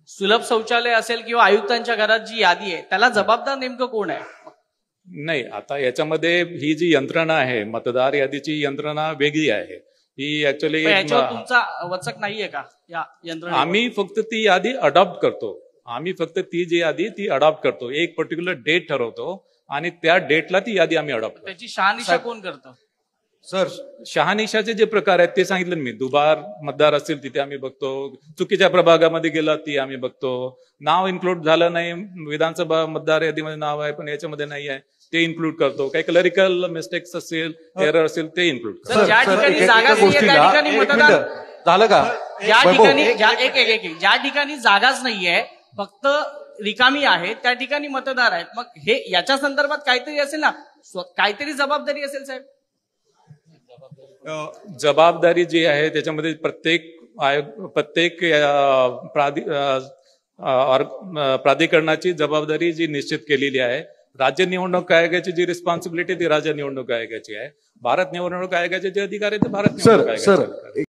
सुलभ शौचालय असेल किंवा आयुक्तांच्या घरात जी यादी आहे त्याला जबाबदार नेमकं कोण आहे? नाही, आता याच्यामध्ये ही जी यंत्रणा आहे, मतदार यादीची यंत्रणा वेगळी आहे. ही ऍक्च्युअली याच्यावर तुमचा वचक नाहीये का या यंत्रणा? आम्ही फक्त ती यादी अडॉप्ट करतो. आम्ही फक्त ती जी यादी ती अडॉप्ट करतो. एक पर्टिक्युलर डेट ठरवतो आणि त्या डेटला ती यादी आम्ही अडॉप्ट करतो. त्याची शहानिशा कोण करतं? सर, शहानिशाचे जे प्रकार आहेत ते सांगितलं मी. दुबार मतदार असतील तिथे आम्ही बघतो. चुकीच्या प्रभागामध्ये गेला ती आम्ही बघतो. नाव इन्क्लूड झालं नाही, विधानसभा मतदार यादीमध्ये नाव आहे पण याच्यामध्ये नाही आहे, ते इन्क्लूड करतो. काही क्लरिकल मिस्टेक्स असेल, एरर असेल ते इन्क्लूड करतो. ज्या ठिकाणी जागा नाहीये त्या ठिकाणी मतदार झालं का? ज्या ठिकाणी जागाच नाहीये, फक्त रिकामी आहे, त्या ठिकाणी मतदार आहेत. मग हे याच्या संदर्भात काहीतरी असेल ना, काहीतरी जबाबदारी असेल साहेब. जबाबदारी जी आहे त्याच्यामध्ये प्रत्येक प्राधिकरणाची जबाबदारी जी निश्चित केलेली आहे. राज्य निवडणूक आयोगाची जी रिस्पॉन्सिबिलिटी ती राज्य निवडणूक आयोगाची आहे. भारत निवडणूक आयोगाचे जे अधिकार आहेत ते भारत निवडणूक आयोगाचे.